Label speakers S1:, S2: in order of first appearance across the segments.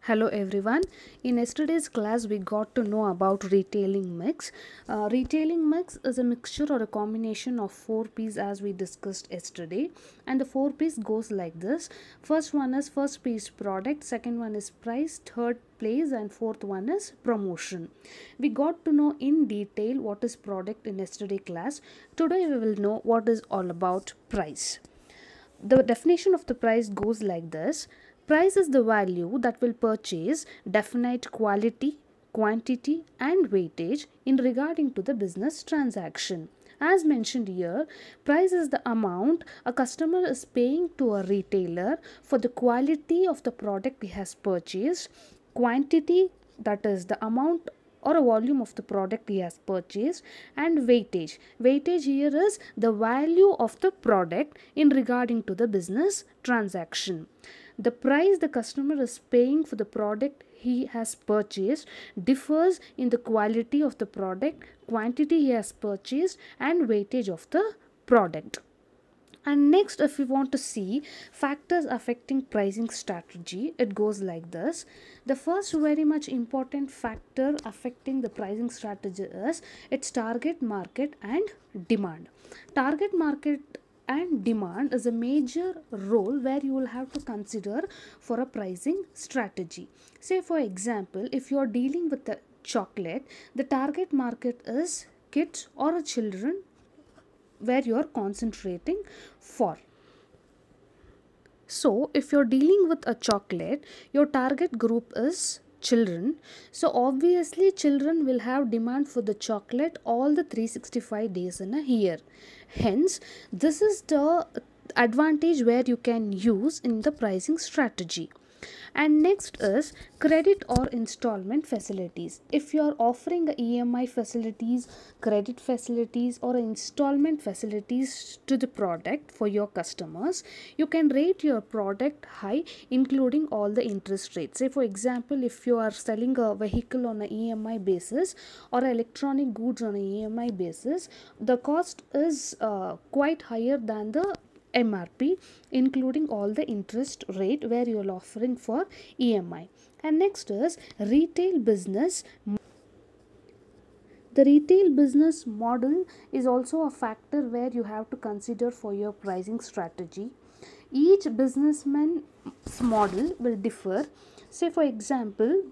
S1: Hello everyone. In yesterday's class, we got to know about retailing mix. Retailing mix is a mixture or a combination of four P's as we discussed yesterday. And the four P's goes like this. First one is first P is product, second one is price, third place, and fourth one is promotion. We got to know in detail what is product in yesterday class. Today we will know what is all about price. The definition of the price goes like this. Price is the value that will purchase definite quality, quantity, and weightage in regarding to the business transaction. As mentioned here, price is the amount a customer is paying to a retailer for the quality of the product he has purchased, quantity, that is the amount or a volume of the product he has purchased, and weightage here is the value of the product in regarding to the business transaction. The price the customer is paying for the product he has purchased differs in the quality of the product, quantity he has purchased, and weightage of the product. And next, if we want to see factors affecting pricing strategy, it goes like this. The first very much important factor affecting the pricing strategy is its target market and demand. Target market and demand is a major role where you will have to consider for a pricing strategy. Say for example, if you are dealing with the chocolate, the target market is kids or children where you are concentrating for. So, if you're dealing with a chocolate, your target group is children. So, obviously, children will have demand for the chocolate all the 365 days in a year. Hence, this is the advantage where you can use in the pricing strategy. And next is credit or installment facilities. If you are offering a EMI facilities, credit facilities, or installment facilities to the product for your customers, you can rate your product high, including all the interest rates. Say for example, if you are selling a vehicle on a EMI basis or electronic goods on a EMI basis, the cost is quite higher than the MRP, including all the interest rate where you are offering for EMI. And next is retail business. The retail business model is also a factor where you have to consider for your pricing strategy. Each businessman's model will differ. Say for example,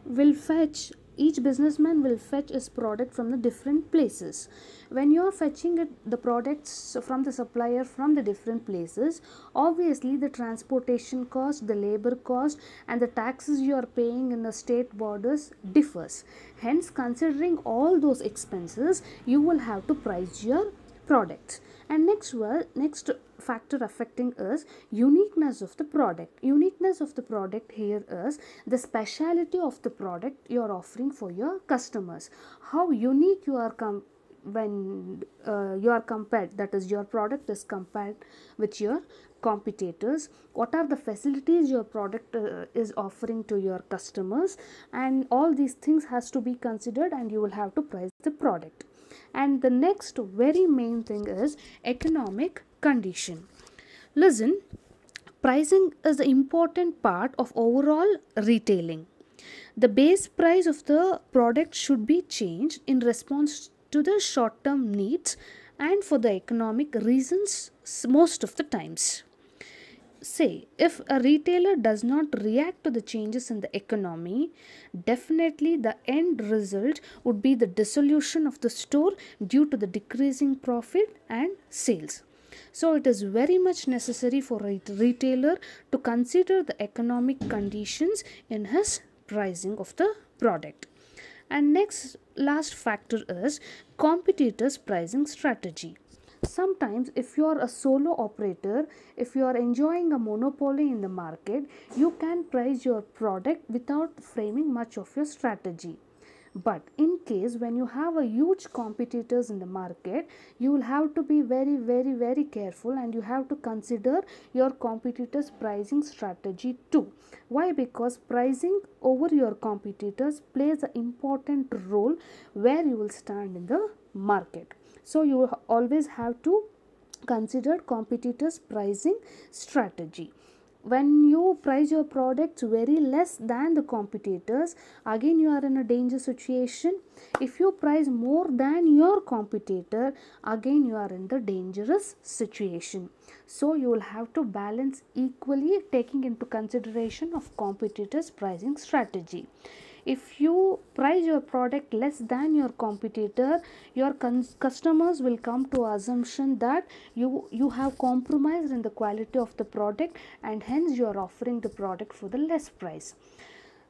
S1: will fetch each businessman will fetch his product from the different places. When you are fetching the products from the supplier from the different places, obviously the transportation cost, the labor cost, and the taxes you are paying in the state borders differs. Hence, considering all those expenses, you will have to price your products. And next factor affecting is uniqueness of the product. Uniqueness of the product here is the speciality of the product you are offering for your customers. How unique you are when you are compared, that is your product is compared with your competitors. What are the facilities your product is offering to your customers, and all these things has to be considered, and you will have to price the product. And the next very main thing is economic condition. Listen, pricing is the important part of overall retailing. The base price of the product should be changed in response to the short term needs and for the economic reasons most of the times. Say, if a retailer does not react to the changes in the economy, definitely the end result would be the dissolution of the store due to the decreasing profit and sales. So, it is very much necessary for a retailer to consider the economic conditions in his pricing of the product. And next, last factor is competitors' pricing strategy. Sometimes if you are a solo operator, if you are enjoying a monopoly in the market, you can price your product without framing much of your strategy. But in case when you have a huge competitors in the market, you will have to be very careful, and you have to consider your competitors pricing strategy too. Why? Because pricing over your competitors plays an important role where you will stand in the market. So you always have to consider competitors pricing strategy. when you price your products very less than the competitors, again you are in a danger situation. If you price more than your competitor, again you are in the dangerous situation. So you will have to balance equally, taking into consideration of competitors' pricing strategy. If you price your product less than your competitor, your customers will come to assumption that you have compromised in the quality of the product, and hence you are offering the product for the less price.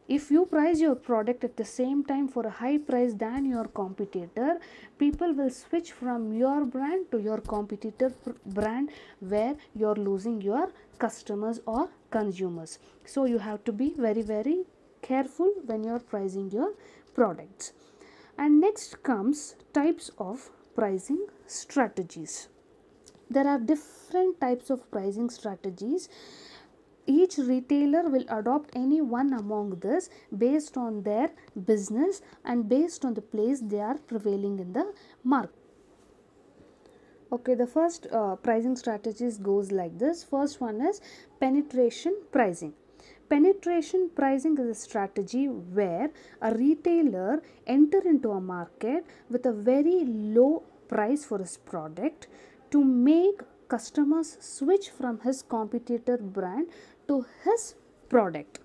S1: If you price your product at the same time for a high price than your competitor, people will switch from your brand to your competitor brand, where you are losing your customers or consumers. So you have to be very careful when you are pricing your products. And next comes types of pricing strategies. There are different types of pricing strategies. Each retailer will adopt any one among this based on their business and based on the place they are prevailing in the market. Okay, the first pricing strategies goes like this. First one is penetration pricing. Penetration pricing is a strategy where a retailer enter into a market with a very low price for his product to make customers switch from his competitor brand to his product.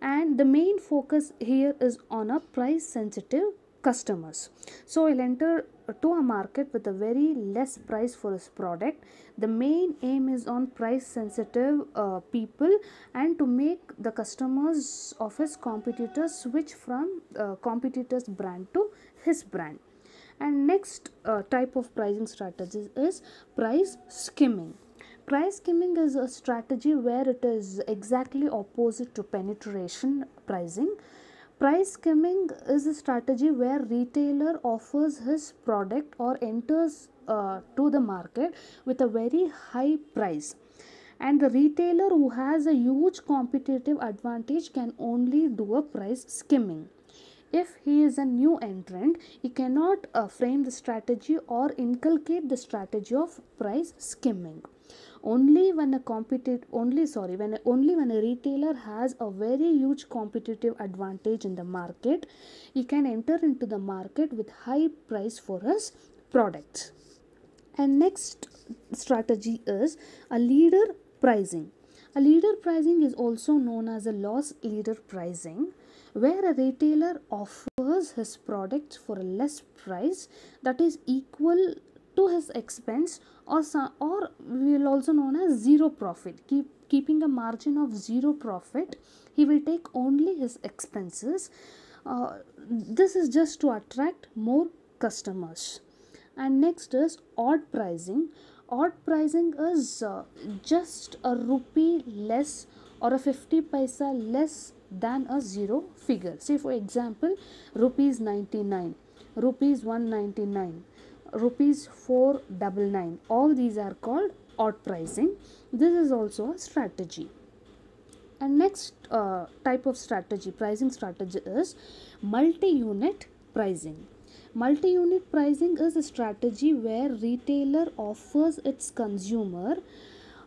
S1: And the main focus here is on a price sensitive customers. So he'll enter to a market with a very less price for his product. The main aim is on price sensitive people, and to make the customers of his competitors switch from competitors brand to his brand. And next type of pricing strategy is price skimming. Price skimming is a strategy where it is exactly opposite to penetration pricing. Price skimming is a strategy where retailer offers his product or enters to the market with a very high price, and the retailer who has a huge competitive advantage can only do a price skimming. If he is a new entrant, he cannot frame the strategy or inculcate the strategy of price skimming. Only when a retailer has a very huge competitive advantage in the market, he can enter into the market with high price for his products. And next strategy is a leader pricing. A leader pricing is also known as a loss leader pricing, where a retailer offers his product for a less price that is equal to his expense, or we will also known as zero profit. Keeping a margin of zero profit, he will take only his expenses. This is just to attract more customers. And next is odd pricing. Odd pricing is just a rupee less or a 50 paisa less than a zero figure. Say for example, rupees 99, rupees 199, rupees 499. All these are called odd pricing. This is also a strategy. And next type of strategy, pricing strategy, is multi-unit pricing. Multi-unit pricing is a strategy where retailer offers its consumer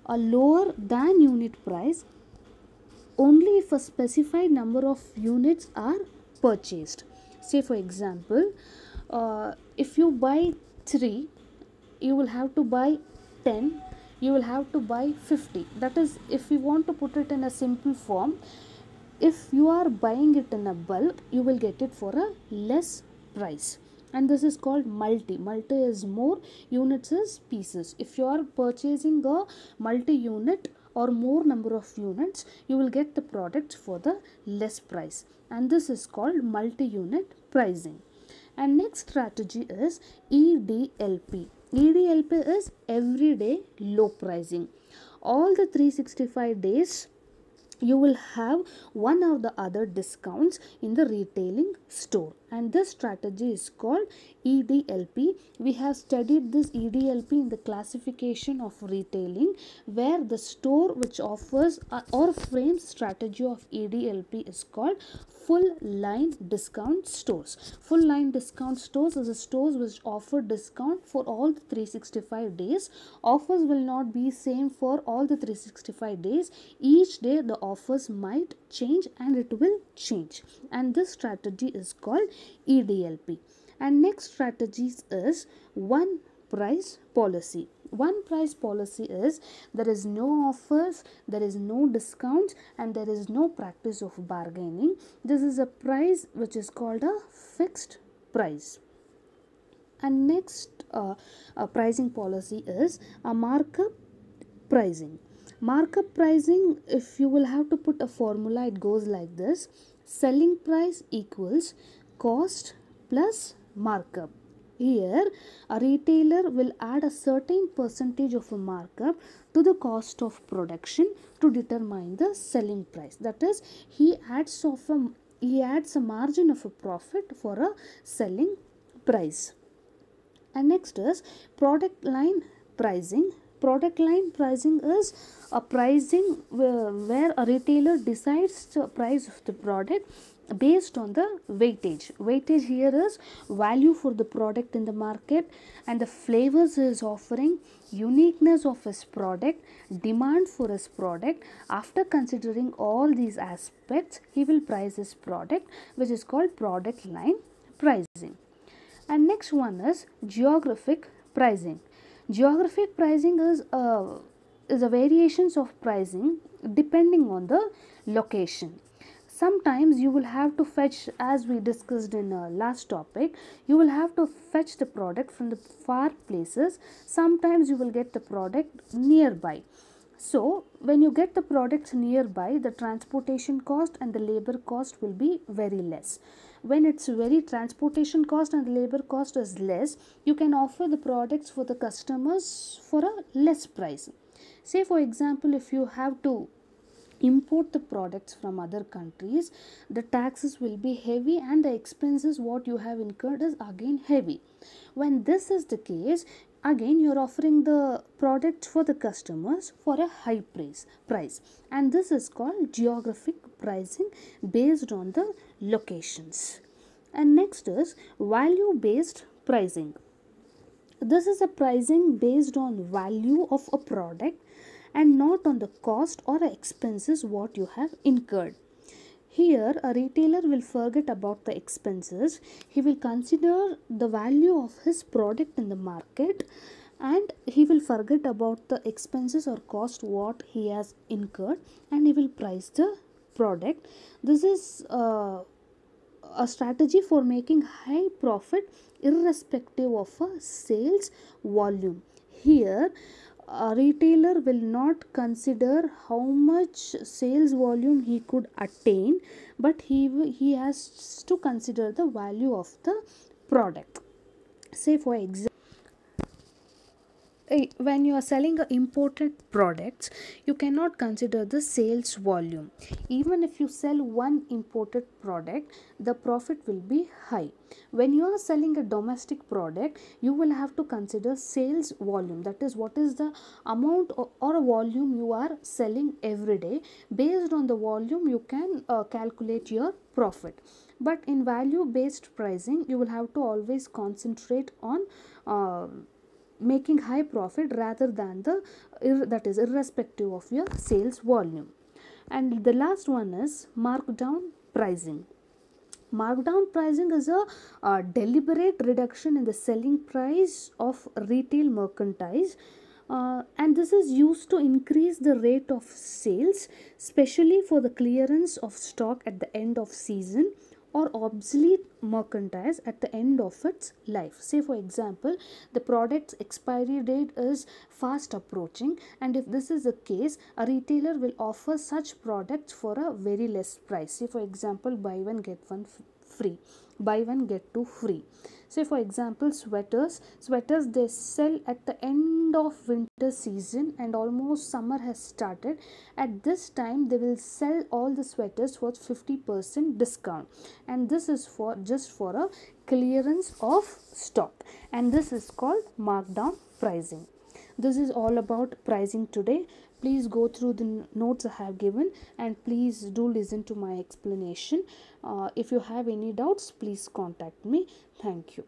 S1: a lower than unit price only if a specified number of units are purchased. Say for example, if you buy 3, you will have to buy 10, you will have to buy 50. That is, if we want to put it in a simple form, if you are buying it in a bulk, you will get it for a less price, and this is called multi. Multi is more, units is pieces. If you are purchasing a multi unit or more number of units, you will get the product for the less price, and this is called multi unit pricing. And next strategy is EDLP. EDLP is everyday low pricing. All the 365 days you will have one or the other discounts in the retailing store. and this strategy is called EDLP. We have studied this EDLP in the classification of retailing, where the store which offers or frames strategy of EDLP is called full line discount stores. Full line discount stores is a stores which offer discount for all the 365 days. Offers will not be same for all the 365 days. Each day the offers might change and it will change, and this strategy is called EDLP. And next strategies is one price policy. One price policy is there is no offers, there is no discounts, and there is no practice of bargaining. This is a price which is called a fixed price. And next pricing policy is a markup pricing. Markup pricing, if you will have to put a formula, it goes like this: selling price equals cost plus markup. Here a retailer will add a certain percentage of a markup to the cost of production to determine the selling price. That is, he adds a margin of a profit for a selling price. And next is product line pricing. Product line pricing is a pricing where a retailer decides the price of the product based on the weightage. Weightage here is value for the product in the market, and the flavors he is offering, uniqueness of his product, demand for his product. After considering all these aspects, he will price his product, which is called product line pricing. And next one is geographic pricing. Geographic pricing is a variations of pricing depending on the location. Sometimes you will have to fetch, as we discussed in last topic, you will have to fetch the product from the far places. Sometimes you will get the product nearby. So when you get the products nearby, the transportation cost and the labor cost will be very less. When it's very transportation cost and labor cost is less, you can offer the products for the customers for a less price. Say for example, if you have to import the products from other countries, the taxes will be heavy and the expenses what you have incurred is again heavy. When this is the case, again you are offering the product for the customers for a high price, and this is called geographic pricing based on the locations. And next is value based pricing. This is a pricing based on value of a product and not on the cost or expenses what you have incurred. Here a retailer will forget about the expenses. He will consider the value of his product in the market, and he will forget about the expenses or cost what he has incurred, and he will price the product. This is a strategy for making high profit irrespective of a sales volume. Here a retailer will not consider how much sales volume he could attain, but he has to consider the value of the product. Say for example, when you are selling imported products, you cannot consider the sales volume. Even if you sell one imported product, the profit will be high. When you are selling a domestic product, you will have to consider sales volume. That is, what is the amount or a volume you are selling every day. Based on the volume, you can calculate your profit. But in value based pricing, you will have to always concentrate on making high profit rather than that is irrespective of your sales volume. And the last one is markdown pricing. Markdown pricing is a deliberate reduction in the selling price of retail merchandise, and this is used to increase the rate of sales, especially for the clearance of stock at the end of season or obsolete merchandise at the end of its life. Say for example, the product's expiry date is fast approaching, and if this is the case, a retailer will offer such products for a very less price. Say for example, buy one get one free, buy one get two free. Say for example, sweaters they sell at the end of winter season and almost summer has started. At this time they will sell all the sweaters for 50% discount, and this is for just for a clearance of stock, and this is called markdown pricing. This is all about pricing today. Please go through the notes I have given, and please do listen to my explanation. If you have any doubts, please contact me. Thank you.